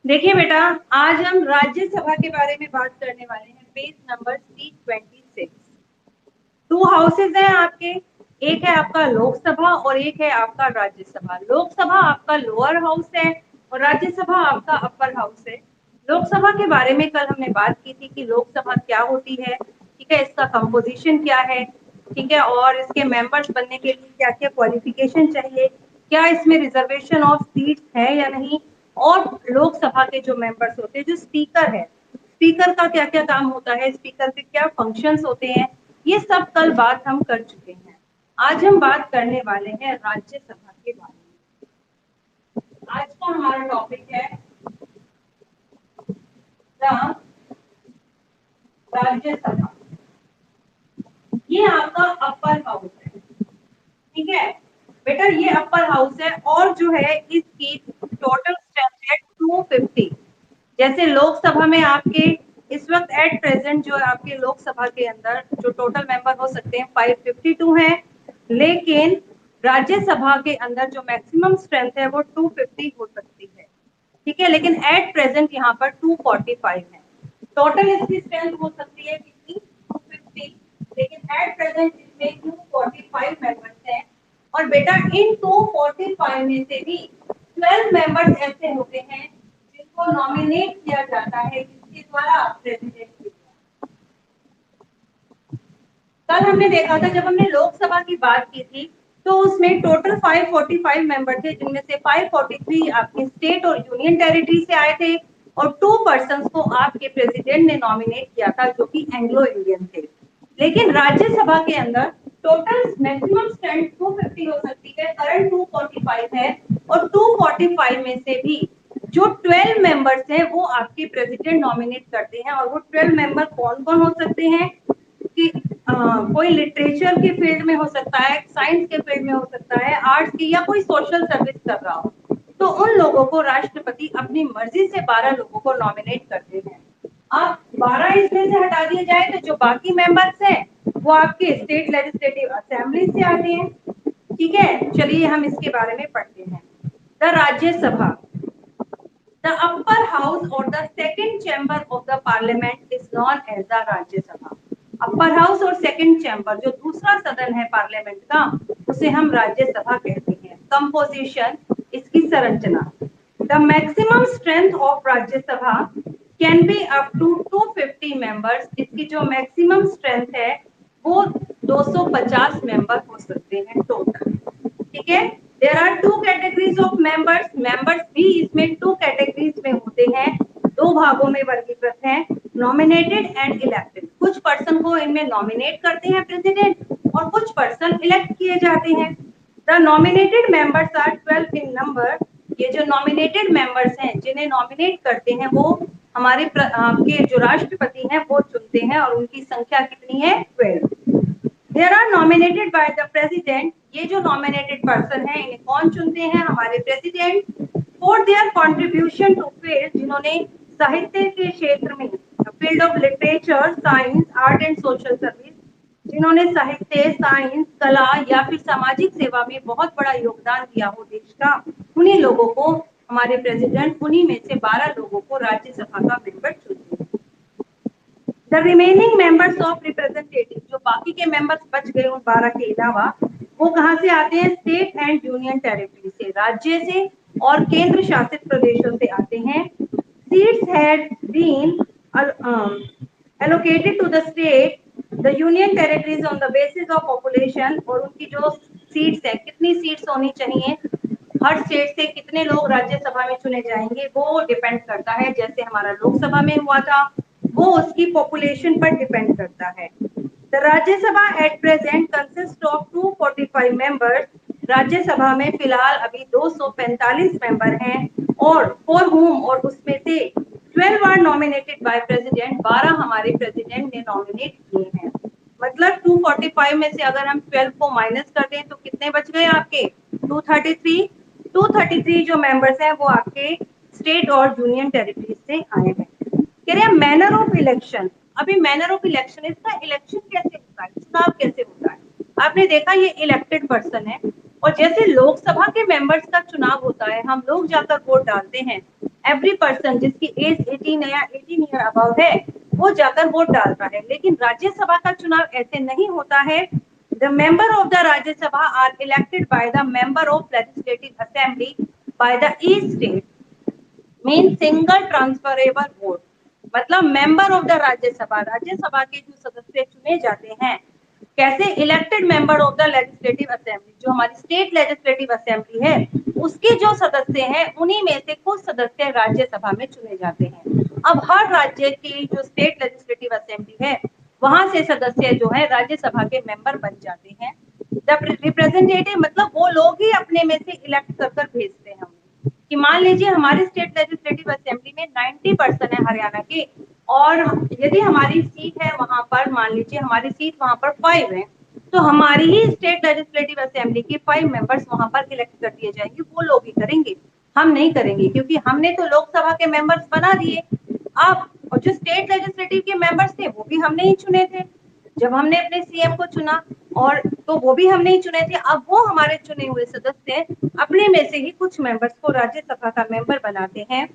देखिए बेटा, आज हम राज्यसभा के बारे में बात करने वाले हैं। Page number C26। To houses हैं आपके। एक है आपका लोकसभा और एक है आपका राज्यसभा। लोकसभा आपका लोअर हाउस है और राज्यसभा आपका अपर हाउस है। लोकसभा के बारे में कल हमने बात की थी कि लोकसभा क्या होती है, ठीक है, इसका कंपोजिशन क्या है, ठीक है, और इसके मेंबर्स बनने के लिए क्या क्या क्वालिफिकेशन चाहिए, क्या इसमें रिजर्वेशन ऑफ सीट्स है या नहीं, और लोकसभा के जो मेंबर्स होते हैं, जो स्पीकर है, स्पीकर का क्या क्या काम होता है, स्पीकर के क्या फंक्शंस होते हैं, ये सब कल बात हम कर चुके हैं। आज हम बात करने वाले हैं राज्यसभा के बारे में। आज का हमारा टॉपिक है द राज्यसभा। ये आपका अपर हाउस है, ठीक है बेटा, ये अपर हाउस है और जो है इसकी टोटल स्ट्रेंथ है 250। जैसे लोकसभा में आपके इस वक्त एट प्रेजेंट जो आपके लोकसभा के अंदर जो टोटल मेंबर हो सकते हैं 552 हैं, लेकिन राज्यसभा के अंदर जो मैक्सिमम स्ट्रेंथ है वो 250 हो सकती है, ठीक है, लेकिन एट प्रेजेंट यहाँ पर 245 है। टोटल इसकी स्ट्रेंथ हो सकती है कितनी, 250, लेकिन एट प्रेजेंट इसमें 245 मेंबर्स हैं। और बेटा इन 245 में से भी 12 मेंबर्स ऐसे होते हैं जिनको नॉमिनेट किया जाता है, किसके द्वारा, प्रेसिडेंट के द्वारा। कल हमने देखा था जब हमने लोकसभा की बात की थी तो उसमें टोटल 545 मेंबर थे, जिनमें से 543 आपके स्टेट और यूनियन टेरिटरी से आए थे और 2 पर्संस को आपके प्रेसिडेंट ने नॉमिनेट किया था जो कि एंग्लो इंडियन थे। लेकिन राज्यसभा के अंदर टोटल मैक्सिमम स्ट्रेंथ 250 हो सकती है, करंट 245 है, और 245 में से भी जो 12 मेंबर्स हैं वो आपके प्रेसिडेंट नॉमिनेट करते हैं। और वो 12 मेंबर कौन कौन हो सकते हैं कि कोई लिटरेचर के फील्ड में हो सकता है, साइंस के फील्ड में हो सकता है, आर्ट्स की, या कोई सोशल सर्विस कर रहा हो, तो उन लोगों को राष्ट्रपति अपनी मर्जी से 12 लोगों को नॉमिनेट करते हैं। अब 12 इसमें से हटा दिए जाए तो जो बाकी मेंबर्स हैं वो आपके स्टेट लेजिस्लेटिव असेंबली से आते हैं, ठीक है। चलिए हम इसके बारे में पढ़ते हैं। The Rajya Sabha, the upper house or the second chamber of the parliament is known as the Rajya Sabha. Upper house और सेकंड चैम्बर जो दूसरा सदन है पार्लियामेंट का, उसे हम राज्यसभा कहते हैं। कंपोजिशन, इसकी संरचना, the maximum strength of Rajya Sabha can be up to 250 members. इसकी जो मैक्सिमम स्ट्रेंथ है वो 250 मेंबर हो सकते हैं टोटल, ठीक है। There are two categories of members. Members भी इसमें टू कैटेगरीज में होते हैं, दो भागों में वर्गीकृत हैं, नॉमिनेटेड एंड इलेक्टेड। कुछ पर्सन को इनमें नॉमिनेट करते हैं प्रेसिडेंट और कुछ पर्सन इलेक्ट किए जाते हैं। The nominated members are 12 in number. ये जो नॉमिनेटेड मेंबर्स हैं जिन्हें नॉमिनेट करते हैं वो हमारे आपके जो राष्ट्रपति हैं वो चुनते हैं और उनकी संख्या कितनी है, 12। There are nominated by the president. ये जो नॉमिनेटेड पर्सन है इन्हें कौन चुनते हैं, हमारे president. For their contribution to field, जिन्होंने साहित्य के क्षेत्र में, field of literature, science, art and social service, जिन्होंने साहित्य, साइंस, कला या फिर सामाजिक सेवा में बहुत बड़ा योगदान दिया हो देश का, उन्हीं लोगों को हमारे प्रेसिडेंट, उन्हीं में से 12 लोगों को राज्यसभा का मेंबर चुनते हैं। The remaining members of representative, जो बाकी के मेंबर्स बच गए उन 12 के अलावा, वो कहां से आते हैं, स्टेट एंड यूनियन टेरिटरी से, राज्य से और केंद्र शासित प्रदेशों से आते हैं। Seats had been allocated to the state, the union territories on the basis of population। और उनकी जो सीट्स है, कितनी सीट्स होनी चाहिए, हर स्टेट से कितने लोग राज्यसभा में चुने जाएंगे, वो डिपेंड करता है। जैसे हमारा लोकसभा में हुआ था, वो उसकी पॉपुलेशन पर डिपेंड करता है। The Rajya Sabha at present consist of 245 members. Rajya Sabha में फिलहाल अभी 245 मेंबर हैं और फॉर होम, और उसमें से 12 आर नॉमिनेटेड बाय प्रेसिडेंट। 12 हमारे प्रेसिडेंट ने नॉमिनेट किए हैं। मतलब 245 में से अगर हम 12 को माइनस कर दें तो कितने बच गए आपके, 233। 233 जो मेंबर्स हैं वो आपके स्टेट और यूनियन टेरिटरी से आए हैं। कह रहे हैं मैनर ऑफ इलेक्शन। अभी मैनर ऑफ इलेक्शन, इसका इलेक्शन कैसे होता है, चुनाव कैसे होता है। आपने देखा ये इलेक्टेड पर्सन है और जैसे लोकसभा के मेंबर्स का चुनाव होता है, हम लोग जाकर वोट डालते हैं, एवरी पर्सन जिसकी एज 18 या 18 ईयर अबव है वो जाकर वोट डालता है। लेकिन राज्यसभा का चुनाव ऐसे नहीं होता है। The member of the Rajya Sabha are elected by the member of legislative assembly by the each state mean single transferable vote. मतलब member of the Rajya Sabha, Rajya Sabha के जो सदस्य चुने जाते हैं कैसे, elected member of the legislative assembly, जो हमारी स्टेट लेजिस्लेटिव असेंबली है उसके जो सदस्य हैं उन्हीं में से कुछ सदस्य राज्यसभा में चुने जाते हैं। अब हर राज्य की जो स्टेट लेजिस्लेटिव असेंबली है वहां से सदस्य जो है राज्यसभा के मेंबर बन जाते हैं। द रिप्रेजेंटेटिव मतलब वो लोग ही अपने में से इलेक्ट कर भेजते हैं कि मान लीजिए हमारी स्टेट लेजिस्लेटिव असेंबली में 90% है हरियाणा के, और यदि हमारी सीट है वहां पर, मान लीजिए हमारी सीट वहां पर 5 है, तो हमारी ही स्टेट लेजिस्लेटिव असेंबली के 5 मेंबर्स वहां पर इलेक्ट कर दिए जाएंगे। वो लोग ही करेंगे, हम नहीं करेंगे, क्योंकि हमने तो लोकसभा के मेंबर्स बना दिए। अब और जो स्टेट लेजिस्लेटिव के मेंबर्स थे वो भी हमने ही चुने थे जब हमने अपने सीएम को चुना, और तो वो भी हमने ही चुने थे। अब वो हमारे चुने हुए सदस्य अपने में से ही कुछ मेंबर्स को राज्यसभा का मेंबर बनाते हैं।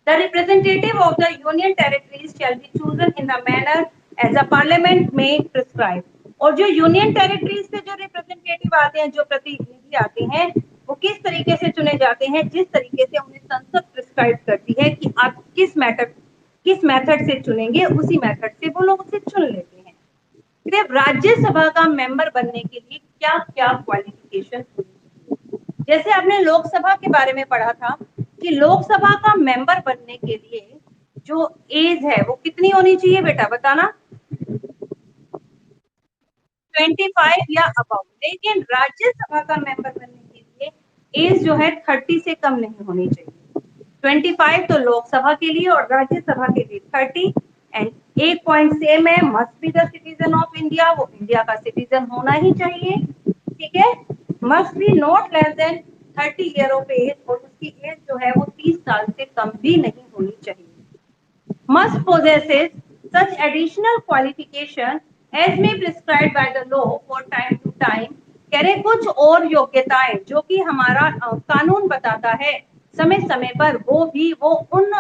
The representative of the union territories shall be chosen in the manner as a parliament may prescribe। और जो यूनियन टेरिटरीज से जो रिप्रेजेंटेटिव आते हैं, जो प्रतिनिधि आते हैं, वो किस तरीके से चुने जाते हैं, जिस तरीके से उन्हें संसद प्रिस्क्राइब करती है कि आप किस मेथड से चुनेंगे, उसी मेथड से वो लोग उसे चुन लेते हैं। सिर्फ राज्यसभा का मेंबर बनने के लिए क्या क्या क्वालिफिकेशन होनी चाहिए। जैसे आपने लोकसभा के बारे में पढ़ा था कि लोकसभा का मेंबर बनने के लिए जो एज है वो कितनी होनी चाहिए बेटा, बताना। 25 या अबव। लेकिन राज्यसभा का मेंबर बनने के लिए एज जो है 30 से कम नहीं होनी चाहिए। 25 तो लोकसभा के लिए और राज्यसभा के लिए 30। एंड एक पॉइंट सेम है, must be the citizen of India, वो इंडिया का सिटीजन होना ही चाहिए। ठीक है, must be not less than 30 year of age, और उसकी एज जो है वो 30 साल से कम भी नहीं होनी चाहिए। must possesses such additional qualification as may prescribed by the law for time to time। कह रहे कुछ और योग्यताएं जो कि हमारा कानून बताता है समय समय पर, वो उन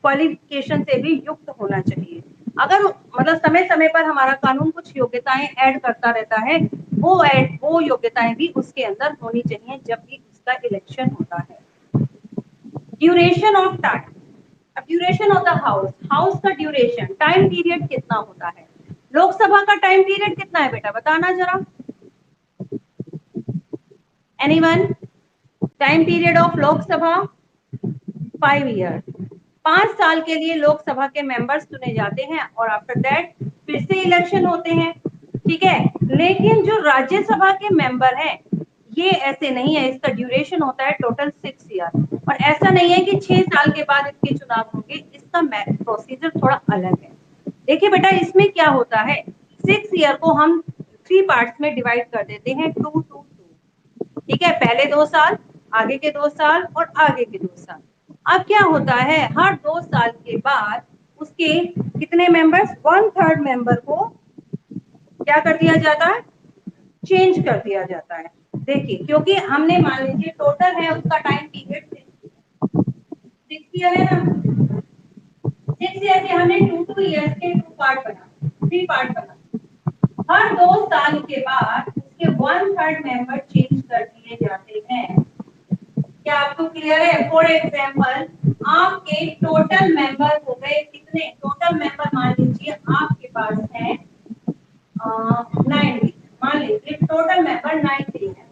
क्वालिफिकेशन से भी युक्त होना चाहिए। अगर मतलब समय समय पर हमारा कानून कुछ योग्यताएं ऐड करता रहता है, वो योग्यताएं भी उसके अंदर होनी चाहिए जब भी उसका इलेक्शन होता है। ड्यूरेशन ऑफ टाइम, अब ड्यूरेशन ऑफ द हाउस का ड्यूरेशन, टाइम पीरियड कितना होता है। लोकसभा का टाइम पीरियड कितना है बेटा, बताना जरा। Anyone? Time period of Lok Sabha 5 year. 5 साल के लिए लोकसभा के मेंबर्स चुने जाते हैं और आफ्टर दैट फिर से इलेक्शन होते हैं। ठीक है, लेकिन जो राज्यसभा के मेंबर हैं ये ऐसे नहीं है, इसका ड्यूरेशन होता है टोटल 6 ईयर। और ऐसा नहीं है कि 6 साल के बाद इसके चुनाव होंगे, इसका प्रोसीजर थोड़ा अलग है। देखिए बेटा, इसमें क्या होता है, 6 ईयर को हम 3 पार्ट्स में डिवाइड कर देते हैं, 2 2 2। ठीक है, पहले 2 साल, आगे के 2 साल और आगे के 2 साल। अब क्या होता है, हर 2 साल के बाद उसके कितने मेंबर्स, 1/3 मेंबर को क्या कर दिया जाता है, चेंज कर दिया जाता है। देखिए, क्योंकि हमने मान लीजिए टोटल है उसका टाइम पीरियड 6 ईयर है ना, 6 ईयर के हमने 2 ईयर्स के 2 पार्ट बना, 3 पार्ट बना। हर 2 साल के बाद उसके 1/3 मेंबर चेंज कर दिए जाते हैं। क्या आपको क्लियर है? फॉर एग्जाम्पल, आपके टोटल मेंबर हो गए कितने, टोटल मेंबर मान लीजिए आपके पास है 90, मान लीजिए टोटल मेंबर 90 है।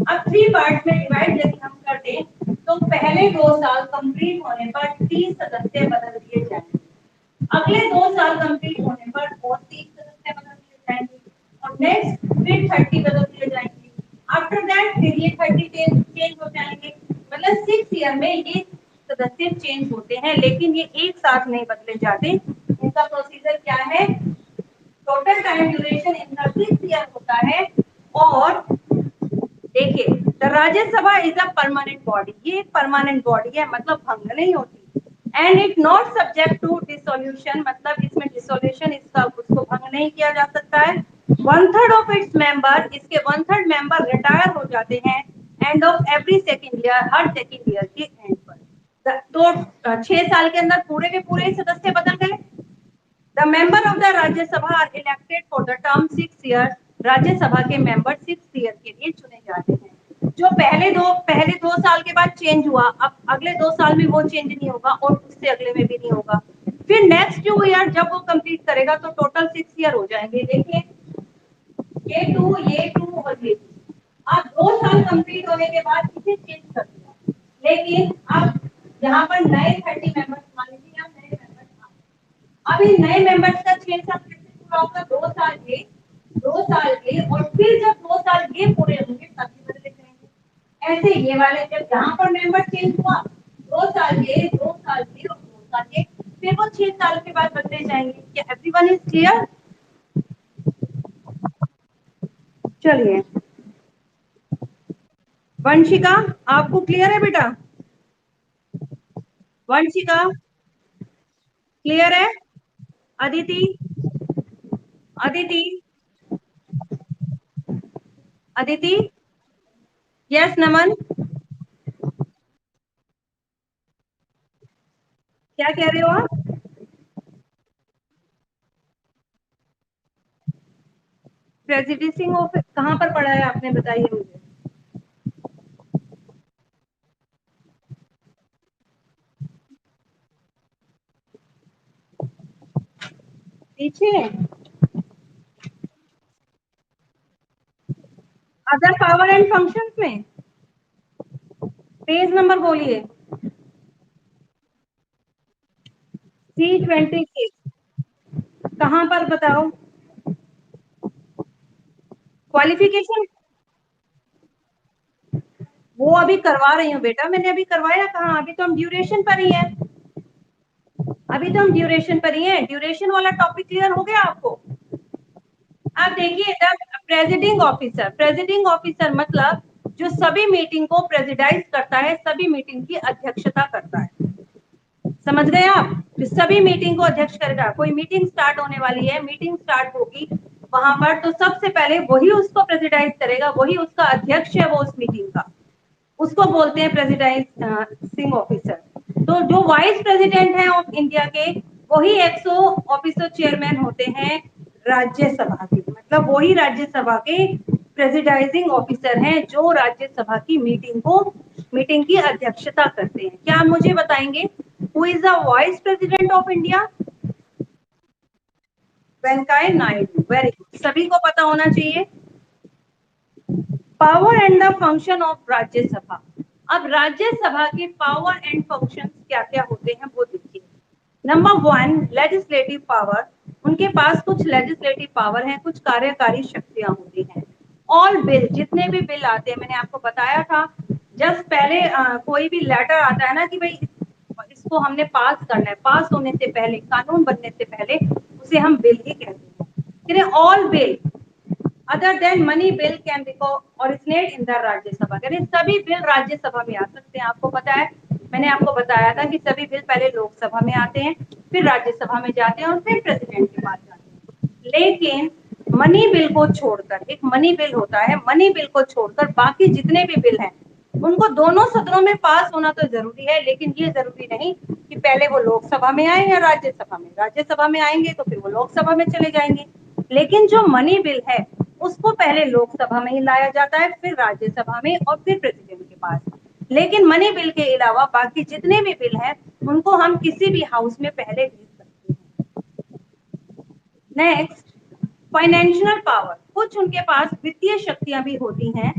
अब 3 पार्ट्स में डिवाइड यदि हम कर दें तो पहले 2 साल कंप्लीट होने पर 30 सदस्य बदल दिए जाएंगे, अगले 2 साल कंप्लीट होने पर और 30 सदस्य बदल दिए जाएंगे, और नेक्स्ट फिर 30 बदल दिए जाएंगे। आफ्टर दैट फिर ये 30 चेंज हो जाएंगे। मतलब 6 ईयर में ये सदस्य चेंज होते हैं, लेकिन ये एक साथ नहीं बदले जाते। इनका प्रोसीजर क्या है, टोटल टाइम ड्यूरेशन इनका 6 ईयर होता है। और देखिए, the Rajya Sabha is a permanent body, ये एक परमानेंट बॉडी है, मतलब भंग नहीं होती। And it not subject to dissolution, मतलब इसमें डिसोल्यूशन इसका उसको भंग नहीं किया जा सकता है। 1/3 ऑफ इट्स मेंबर, इसके 1/3 मेंबर रिटायर हो जाते हैं end of every second year, her second year के एंड पर। तो 6 साल के अंदर पूरे के पूरे सदस्य बदल गए। The member of the Rajya Sabha are elected for the term 6 year. Rajya Sabha के मेंबर 6 ईयर के लिए चुने जाते हैं। जो पहले 2 साल के बाद चेंज हुआ, अब अगले 2 साल में वो चेंज नहीं होगा और उससे अगले में भी नहीं होगा। फिर नेक्स्ट 2 ईयर जब वो कंप्लीट करेगा तो टोटल 6 ईयर हो जाएंगे। देखिए ये टू और ये 2। अब 2 साल कंप्लीट होने के बाद इसे चेंज कर दिया, लेकिन अब यहाँ पर नए 30 मेंबर्स मान लीजिए, आप नए मेंबर्स अब इन नए मेंबर्स का 6 साल कैसे पूरा होगा? 2 साल ये और फिर जब 2 साल ये पूरे होंगे तभी बदले जाएंगे। ऐसे ये वाले जब यहाँ पर मेंबर चेंज हुआ, 2 साल ये, 2 साल ये और 2 साल ये, फिर वो 6 साल के बाद बदले जाएंगे। क्या एवरीवन इज क्लियर? चलिए वंशिका, आपको क्लियर है बेटा? वंशिका क्लियर है? अदिति, अदिति, अदिति, यस नमन, क्या कह रहे हो आप? प्रेसिडेंसिंग ऑफिस कहाँ पर पढ़ा है आपने, बताइए मुझे। पीछे अदर पावर एंड फंक्शंस में पेज नंबर बोलिए। C26 कहाँ पर बताओ? क्वालिफिकेशन वो अभी करवा रही हूँ बेटा, मैंने अभी करवाया कहाँ? अभी तो हम ड्यूरेशन पर ही है, अभी तो हम ड्यूरेशन पर ही है। ड्यूरेशन वाला टॉपिक क्लियर हो गया आपको? आप देखिए, प्रेसिडिंग ऑफिसर, प्रेसिडिंग ऑफिसर मतलब जो सभी मीटिंग को प्रेसिडाइज करता है, सभी मीटिंग की अध्यक्षता करता है। समझ गए आप? जो सभी मीटिंग को अध्यक्ष करेगा। कोई मीटिंग स्टार्ट होने वाली है, मीटिंग स्टार्ट होगी वहां पर, तो सबसे पहले वही उसको प्रेसिडाइज करेगा, वही उसका अध्यक्ष है वो उस मीटिंग का, उसको बोलते हैं प्रेसिडाइजिंग ऑफिसर। तो जो वाइस प्रेसिडेंट है ऑफ इंडिया के, वही एक्सो ऑफिसर चेयरमैन होते हैं राज्यसभा के, मतलब वही राज्यसभा के प्रेसिडाइजिंग ऑफिसर हैं जो राज्यसभा की मीटिंग की अध्यक्षता करते हैं। क्या आप मुझे बताएंगे who is the vice president of India? Venkaiah Naidu. Very good, सभी को पता होना चाहिए। Power and the function of Rajya Sabha. अब राज्यसभा के पावर एंड फंक्शंस क्या क्या होते हैं वो देखिए। Number 1, legislative power. उनके पास कुछ लेजिस्लेटिव पावर है, कुछ कार्यकारी शक्तियां होती हैं। ऑल बिल, जितने भी बिल आते हैं, मैंने आपको बताया था जस्ट पहले कोई भी लेटर आता है ना कि भाई इसको हमने पास करना है, पास होने से पहले, कानून बनने से पहले उसे हम बिल ही कहते हैं। All bill other than money bill can be originate in the Rajya Sabha. सभी बिल राज्यसभा में आ सकते हैं। आपको पता है, मैंने आपको बताया था कि सभी बिल पहले लोकसभा में आते हैं, फिर राज्यसभा में जाते हैं और फिर प्रेसिडेंट के पास जाते हैं। लेकिन मनी बिल को छोड़कर, एक मनी बिल होता है, मनी बिल को छोड़कर बाकी जितने भी बिल हैं उनको दोनों सदनों में पास होना तो जरूरी है, लेकिन ये जरूरी नहीं कि पहले वो लोकसभा में आए या राज्यसभा में। राज्यसभा में आएंगे तो फिर वो लोकसभा में चले जाएंगे, लेकिन जो मनी बिल है उसको पहले लोकसभा में ही लाया जाता है, फिर राज्यसभा में और फिर प्रेसिडेंट के पास। लेकिन मनी बिल के अलावा बाकी जितने भी बिल हैं उनको हम किसी भी हाउस में पहले भेज सकते हैं। Next, financial power. कुछ उनके पास वित्तीय शक्तियां भी होती हैं।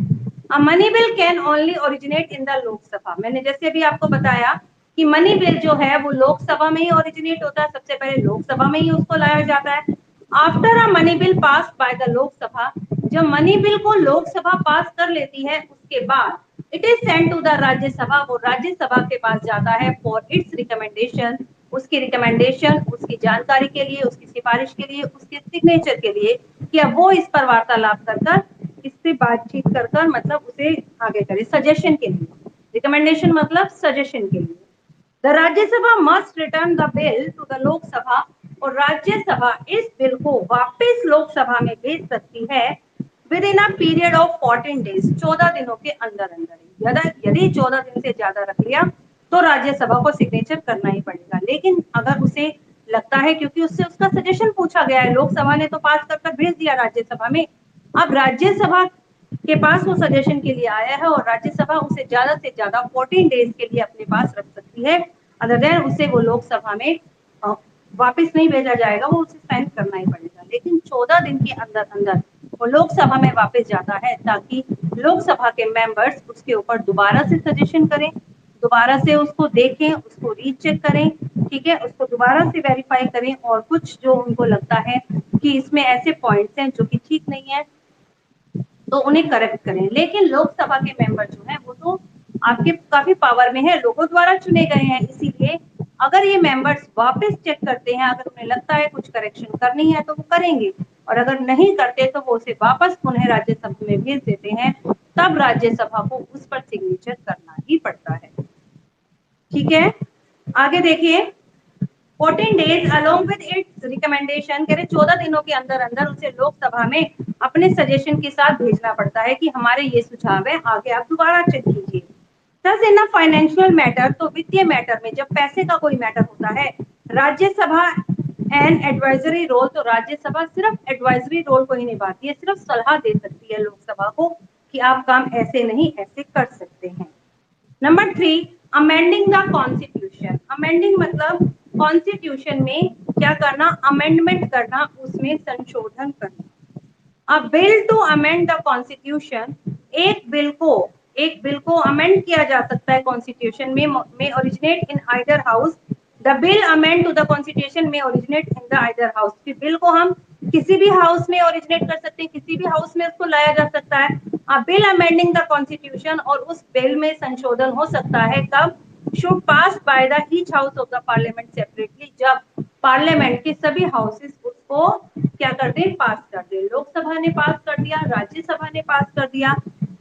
A money bill can only originate in the Lok Sabha. मैंने जैसे अभी आपको बताया कि मनी बिल जो है वो लोकसभा में ही ओरिजिनेट होता है, सबसे पहले लोकसभा में ही उसको लाया जाता है। After a money bill pass by the Lok Sabha, जब मनी बिल को लोकसभा पास कर लेती है उसके बाद it is send to the Rajya Sabha. वो राज्यसभा के पास जाता है फॉर इट्स रिकमेंडेशन, उसकी रिकमेंडेशन, उसकी जानकारी के लिए, उसकी सिफारिश के लिए, उसके सिग्नेचर के लिए, कि अब वो इस पर वार्तालाप कर कर, इससे बातचीत कर कर, मतलब उसे आगे करे, सजेशन के लिए। रिकमेंडेशन मतलब सजेशन के लिए। The Rajya Sabha must return the bill to the Lok Sabha, और राज्यसभा इस बिल को वापस लोकसभा में भेज सकती है with in a period of 14 days, 14 दिनों के अंदर अंदर। यदि 14 दिन से ज्यादा रख लिया तो राज्यसभा को सिग्नेचर करना ही पड़ेगा। लेकिन अगर उसे लगता है, क्योंकि उससे उसका सजेशन पूछा गया है, लोकसभा ने तो पास कर कर भेज दिया राज्यसभा में, अब राज्यसभा के पास वो सजेशन के लिए आया है और राज्यसभा उसे ज्यादा से ज्यादा 14 डेज के लिए अपने पास रख सकती है। अदर देन उसे वो लोकसभा में वापस नहीं भेजा जाएगा, वो उसे साइन करना ही पड़ेगा। लेकिन 14 दिन के अंदर अंदर वो लोकसभा में वापस जाता है, ताकि लोकसभा के मेंबर्स उसके ऊपर दोबारा से सजेशन करें, दोबारा से उसको देखें, उसको रीचेक करें, ठीक है, उसको दोबारा से वेरीफाई करें, और कुछ जो उनको लगता है कि इसमें ऐसे पॉइंट्स हैं जो कि ठीक नहीं है तो उन्हें करेक्ट करें। लेकिन लोकसभा के मेंबर जो हैं वो तो आपके काफी पावर में है, लोगों द्वारा चुने गए हैं, इसीलिए अगर ये मेंबर्स वापस चेक करते हैं, अगर उन्हें लगता है कुछ करेक्शन करनी है तो वो करेंगे, और अगर नहीं करते तो वो उसे वापस पुनः राज्यसभा में भेज देते हैं। तब राज्यसभा को उस पर सिग्नेचर करना ही पड़ता है। ठीक है, आगे देखिए, 14 days along with its recommendation, कह रहे 14 दिनों के अंदर अंदर उसे लोकसभा में अपने सजेशन के साथ भेजना पड़ता है कि हमारे ये सुझाव है, आगे आप दोबारा चेक कीजिए। थस इन फाइनेंशियल मैटर, तो वित्तीय मैटर में जब पैसे का कोई मैटर होता है, राज्यसभा एंड एडवाइजरी रोल, तो राज्यसभा सिर्फ एडवाइजरी रोल को ही निभाती है, सिर्फ सलाह दे सकती है लोकसभा को कि आप काम ऐसे नहीं ऐसे कर सकते हैं। Number 3, amending the constitution. Amending मतलब कॉन्स्टिट्यूशन में क्या करना, अमेंडमेंट करना, उसमें संशोधन करना। A bill to amend the constitution, एक बिल को अमेंड किया जा सकता है कॉन्स्टिट्यूशन में originate in either house. The bill amend to the constitution में originate in the either house, bill को हम किसी भी हाउस में ओरिजिनेट कर सकते हैं, किसी भी हाउस में उसको लाया जा सकता है। बिल अमेंडिंग द कॉन्स्टिट्यूशन, और उस बिल में संशोधन हो सकता है कब, should pass bye the each house of the parliament separately, जब पार्लियामेंट के सभी हाउसेस उसको क्या कर दे, पास कर दे। लोकसभा ने पास कर दिया, राज्यसभा ने पास कर दिया,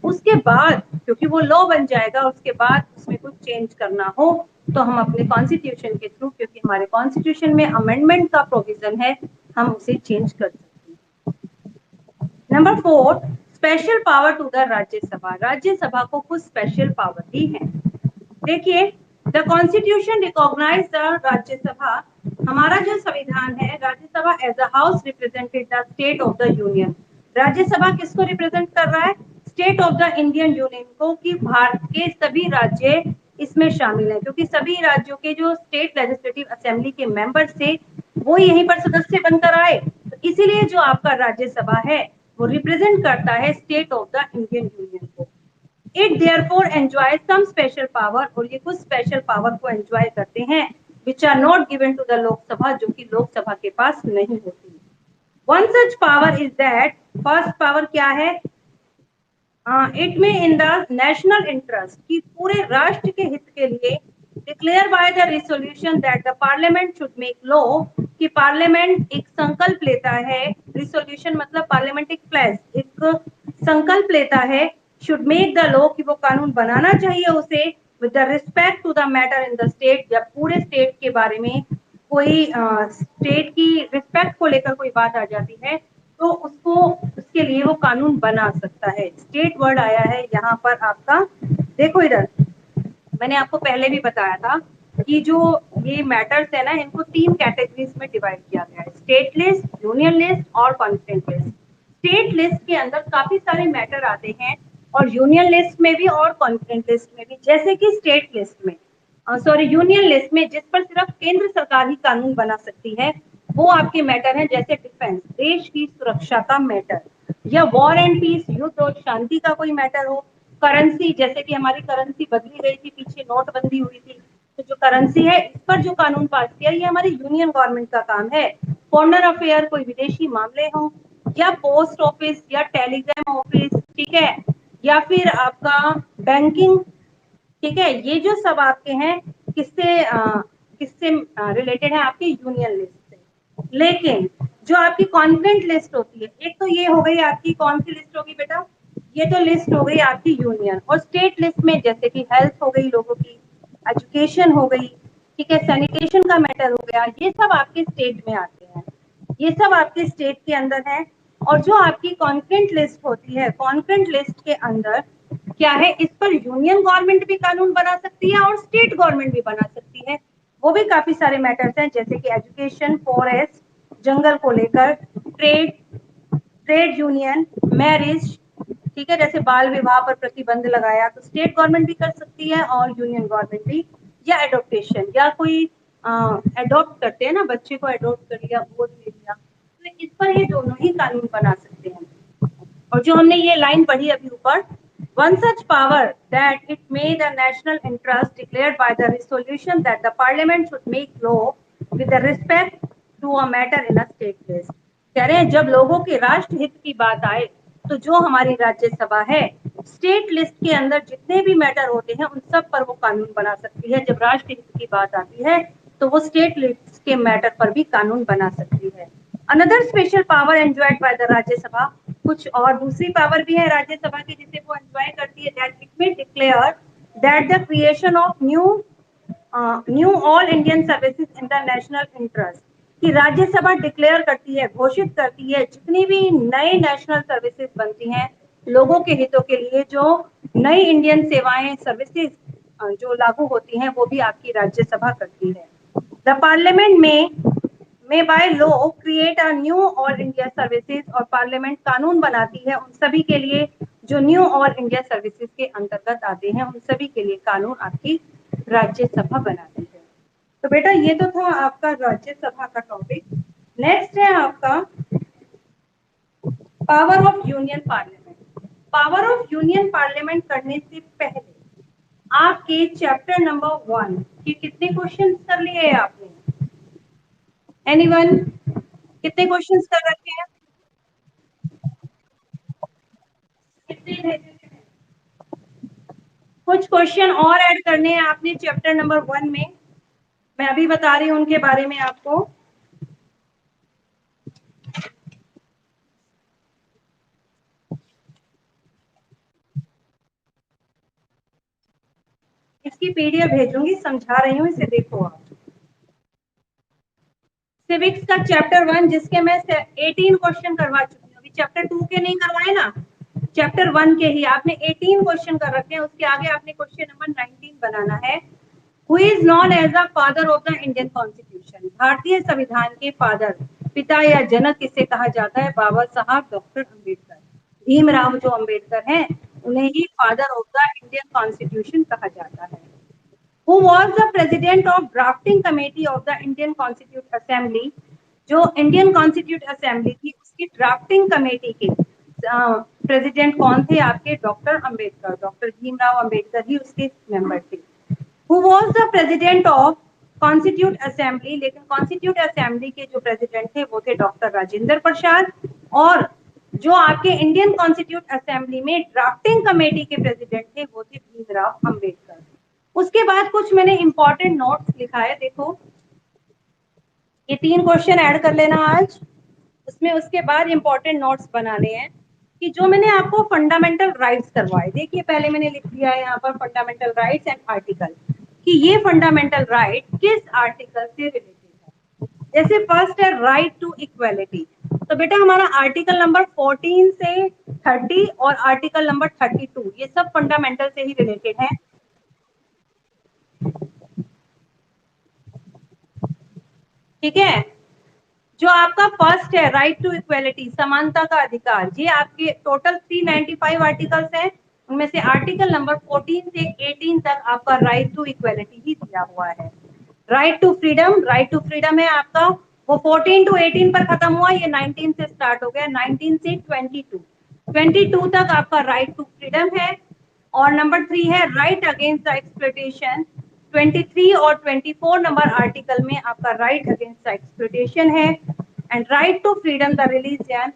उसके बाद क्योंकि वो लॉ बन जाएगा, उसके बाद उसमें कुछ चेंज करना हो तो हम अपने कॉन्स्टिट्यूशन के थ्रू, क्योंकि हमारे कॉन्स्टिट्यूशन में अमेंडमेंट का प्रोविजन है, हम उसे चेंज कर सकते हैं। Number 4, special power to the Rajya Sabha, Rajya Sabha को कुछ स्पेशल पावर दी है। देखिए, the constitution recognize the Rajya Sabha, हमारा जो संविधान है, Rajya Sabha as a house represented the state of the union. Rajya Sabha किसको रिप्रेजेंट कर रहा है, state of the Indian union को, कि भारत के सभी राज्य इसमें शामिल हैं, क्योंकि सभी राज्यों के जो स्टेट लेजिस्लेटिव असेंबली के मेंबर्स थे वो यहीं पर सदस्य बनकर आए, तो इसीलिए जो आपका राज्यसभा है वो रिप्रेजेंट करता है state of the Indian union को। It therefore enjoy some special power, और ये कुछ स्पेशल पावर को एंजॉय करते हैं which are not given to the Lok Sabha, जो कि लोकसभा के पास नहीं होती। One such power is that, first power क्या है, इट में इन द नेशनल इंटरेस्ट, की पूरे राष्ट्र के हित के लिए, declare by the resolution that the parliament should make law, कि पार्लियामेंट एक संकल्प लेता है, रिसोल्यूशन मतलब पार्लियामेंट एक प्लेस, एक संकल्प लेता है, शुड मेक द लॉ, कि वो कानून बनाना चाहिए उसे, with the respect to the matter in the state, जब पूरे स्टेट के बारे में कोई स्टेट की रिस्पेक्ट को लेकर कोई बात आ जाती है तो उसको, उसके लिए वो कानून बना सकता है। स्टेट वर्ड आया है यहाँ पर आपका, देखो इधर मैंने आपको पहले भी बताया था कि जो ये मैटर्स है ना, इनको 3 कैटेगरीज में डिवाइड किया गया है, स्टेट लिस्ट, यूनियन लिस्ट और कॉन्फ्रेंस लिस्ट। स्टेट लिस्ट के अंदर काफी सारे मैटर आते हैं, और यूनियन लिस्ट में भी और कॉन्फ्रेंस लिस्ट में भी। जैसे कि स्टेट लिस्ट में, यूनियन लिस्ट में जिस पर सिर्फ केंद्र सरकार ही कानून बना सकती है, वो आपके मैटर हैं जैसे डिफेंस, देश की सुरक्षा का मैटर, या वॉर एंड पीस, युद्ध और शांति का कोई मैटर हो, करेंसी, जैसे कि हमारी करेंसी बदली गई थी, पीछे नोटबंदी हुई थी, तो जो करेंसी है इस पर जो कानून पास किया, ये हमारी यूनियन गवर्नमेंट का काम है। फॉरेन अफेयर, कोई विदेशी मामले हो, या पोस्ट ऑफिस या टेलीग्राम ऑफिस, ठीक है, या फिर आपका बैंकिंग, ठीक है, ये जो सब आपके हैं किससे किससे रिलेटेड है, आपके यूनियन लिस्ट से। लेकिन जो आपकी कॉन्फ्रेंस लिस्ट होती है, एक तो ये हो गई आपकी, कौन सी लिस्ट होगी बेटा, ये तो लिस्ट हो गई आपकी यूनियन। और स्टेट लिस्ट में जैसे कि हेल्थ हो गई लोगों की, एजुकेशन हो गई, ठीक है, सैनिटेशन का मैटर हो गया, ये सब आपके स्टेट में आते हैं, ये सब आपके स्टेट के अंदर है। और जो आपकी कॉन्फ्रेंस लिस्ट होती है, कॉन्फ्रेंस लिस्ट के अंदर क्या है, इस पर यूनियन गवर्नमेंट भी कानून बना सकती है और स्टेट गवर्नमेंट भी बना सकती है। वो भी काफी सारे मैटर्स हैं, जैसे कि एजुकेशन, फॉरेस्ट, जंगल को लेकर, ट्रेड, ट्रेड यूनियन, मैरिज, ठीक है, जैसे बाल विवाह पर प्रतिबंध लगाया तो स्टेट गवर्नमेंट भी कर सकती है और यूनियन गवर्नमेंट भी, या एडॉप्टेशन, या कोई एडॉप्ट करते हैं ना, बच्चे को एडॉप्ट कर लिया, गोद ले लिया, तो इस पर ये दोनों ही कानून बना सकते हैं। और जो हमने ये लाइन पढ़ी अभी ऊपर, one such power that it may the national interest declared by the resolution that the parliament should make law with the respect to a matter in a state list। कह रहे हैं जब लोगों के राष्ट्र हित की बात आए तो जो हमारी राज्यसभा है, स्टेट लिस्ट के अंदर जितने भी मैटर होते हैं उन सब पर वो कानून बना सकती है। जब राष्ट्र हित की बात आती है तो वो स्टेट लिस्ट के मैटर पर भी कानून बना सकती है। Another special power enjoyed by the Rajya Sabha, कुछ और दूसरी पावर भी है राज्यसभा की जिसे वो एंजॉय करती है, that it may declare that the creation of knew all Indian services in the national interest, कि राज्यसभा डिक्लेयर करती है, घोषित करती है जितनी भी नए नेशनल सर्विसेज बनती हैं लोगों के हितों के लिए, जो नई इंडियन सेवाएं सर्विसेज जो लागू होती हैं वो भी आपकी राज्यसभा करती है। द पार्लियामेंट में by law create a knew all India services, और पार्लियामेंट कानून बनाती है उन सभी के लिए जो न्यू ऑल इंडिया सर्विसेज के अंतर्गत आते हैं, उन सभी के लिए कानून आपकी राज्यसभा बनाती है। तो बेटा ये तो था आपका राज्यसभा का टॉपिक। नेक्स्ट है आपका power of union parliament. Power of union parliament करने से पहले आपके चैप्टर नंबर 1 के कितने क्वेश्चन कर लिए हैं आपने? एनीवन, कितने क्वेश्चंस कर रखे हैं? कितने भेजे थे? कुछ क्वेश्चन और ऐड करने हैं आपने चैप्टर नंबर 1 में, मैं अभी बता रही हूँ उनके बारे में आपको। इसकी पीडीएफ भेजूंगी, समझा रही हूँ, इसे देखो आप। सिविक्स का चैप्टर 1 जिसके मैं 18 क्वेश्चन करवा चुकी हूँ, अभी चैप्टर 2 के नहीं करवाए ना, चैप्टर 1 के ही आपने 18 क्वेश्चन कर रखे हैं। उसके आगे आपने क्वेश्चन नंबर 19 बनाना है। Who is known as the father of the Indian constitution, भारतीय संविधान के फादर, पिता या जनक किसे कहा जाता है? बाबा साहब डॉक्टर अम्बेडकर, भीमराव जो अम्बेडकर हैं उन्हें ही father of the Indian constitution कहा जाता है। Who was the president of drafting committee of the Indian Constituent Assembly, जो इंडियन कॉन्स्टिट्यूट असेंबली थी उसकी ड्राफ्टिंग कमेटी के प्रेसिडेंट कौन थे? आपके डॉक्टर अंबेडकर, डॉक्टर भीमराव अंबेडकर ही उसके मेंबर थे। Who was the president of constitute assembly, लेकिन कॉन्स्टिट्यूट असेंबली के जो प्रेसिडेंट थे वो थे डॉक्टर राजेंद्र प्रसाद, और जो आपके इंडियन कॉन्स्टिट्यूट असेंबली में ड्राफ्टिंग कमेटी के प्रेसिडेंट थे वो थे भीमराव अंबेडकर। उसके बाद कुछ मैंने इंपॉर्टेंट नोट्स लिखा है, देखो ये 3 क्वेश्चन ऐड कर लेना आज, उसमें उसके बाद इंपॉर्टेंट नोट्स बनाने हैं कि जो मैंने आपको फंडामेंटल राइट्स करवाए, देखिए पहले मैंने लिख दिया है यहाँ पर फंडामेंटल राइट्स एंड आर्टिकल, कि ये फंडामेंटल राइट किस आर्टिकल से रिलेटेड है। जैसे फर्स्ट है राइट टू इक्वालिटी, तो बेटा हमारा आर्टिकल नंबर 14 से 30 और आर्टिकल नंबर 32 ये सब फंडामेंटल से ही रिलेटेड है। ठीक है, जो आपका फर्स्ट है राइट टू इक्वालिटी, समानता का अधिकार, ये आपके टोटल 395 आर्टिकल्स हैं, उनमें से आर्टिकल नंबर 14 से 18 तक आपका राइट टू इक्वालिटी ही दिया हुआ है। Right to freedom, right to freedom है आपका, वो 14 टू 18 पर खत्म हुआ, ये 19 से स्टार्ट हो गया, 19 से 22 तक आपका राइट टू फ्रीडम है। और नंबर 3 है राइट अगेंस्ट द एक्सप्लॉयटेशन, 23 और 24 नंबर आर्टिकल में आपका राइट अगेंस्ट द एक्सप्लॉयटेशन है। And right to freedom the religion,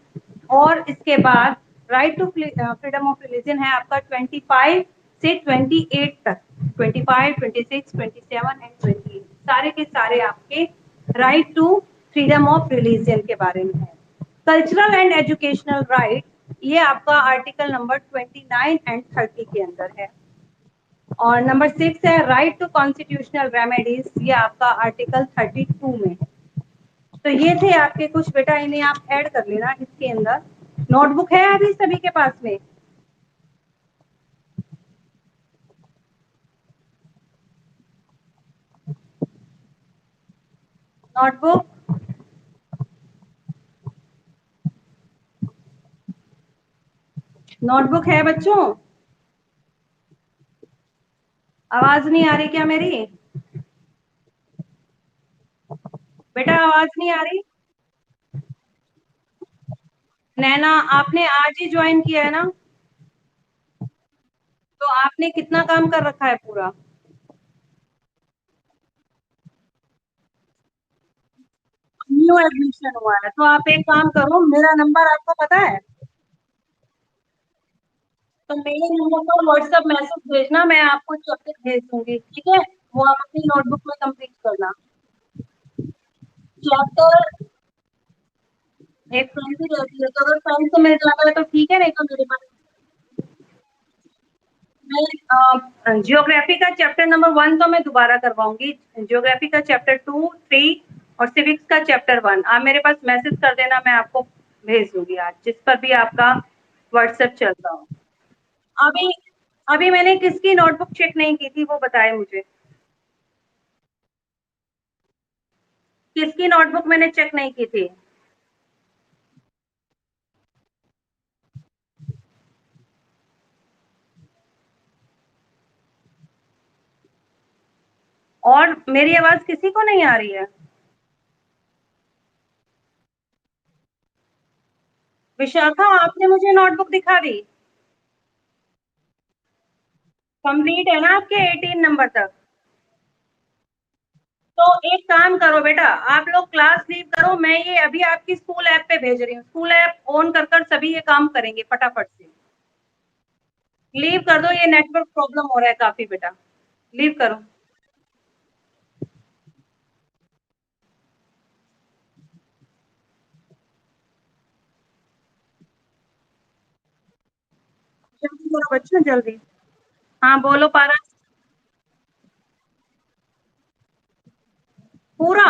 और इसके बाद right to freedom of religion है आपका 25 से 28 तक, 25, 26, 27 एंड 28 सारे के सारे आपके right to freedom of religion के बारे में है। कल्चरल एंड एजुकेशनल राइट, ये आपका आर्टिकल नंबर 29 एंड 30 के अंदर है। और नंबर 6 है राइट टू कॉन्स्टिट्यूशनल रेमेडीज, ये आपका आर्टिकल 32 में है। तो ये थे आपके कुछ, बेटा इन्हें आप ऐड कर लेना इसके अंदर। नोटबुक है अभी सभी के पास में? नोटबुक, नोटबुक है बच्चों? आवाज नहीं आ रही क्या मेरी? बेटा आवाज नहीं आ रही? नैना, आपने आज ही ज्वाइन किया है ना? तो आपने कितना काम कर रखा है पूरा? न्यू एडमिशन हुआ है तो आप एक काम करो, मेरा नंबर आपको पता है, तो मेरे नंबर पर व्हाट्सएप मैसेज भेजना, मैं आपको चैप्टर भेज दूंगी, ठीक है? वो आप अपनी नोटबुक में कंप्लीट करना। चैप्टर एक फ्रेंड ही रहती है, तो अगर फ्रेंड से मिल जाता है तो ठीक है, नहीं तो मेरे पास। मैं जियोग्राफी का चैप्टर नंबर 1 तो मैं दोबारा करवाऊंगी, जियोग्राफी का चैप्टर 2, 3 और सिविक्स का चैप्टर 1 आप मेरे पास मैसेज कर देना, मैं आपको भेज दूंगी आज, जिस पर भी आपका व्हाट्सएप चलता हो। अभी अभी मैंने किसकी नोटबुक चेक नहीं की थी वो बताए मुझे, किसकी नोटबुक मैंने चेक नहीं की थी? और मेरी आवाज किसी को नहीं आ रही है? विशाखा, आपने मुझे नोटबुक दिखा दी? कंप्लीट है ना आपके 18 नंबर तक? तो एक काम करो बेटा, आप लोग क्लास लीव करो, मैं ये अभी आपकी स्कूल ऐप पे भेज रही हूँ, स्कूल ऐप ऑन कर कर सभी ये काम करेंगे फटाफट से। लीव कर दो, ये नेटवर्क प्रॉब्लम हो रहा है काफी बेटा, लीव करो। जल्दी करो बच्चों, जल्दी। हाँ बोलो पारा। पूरा?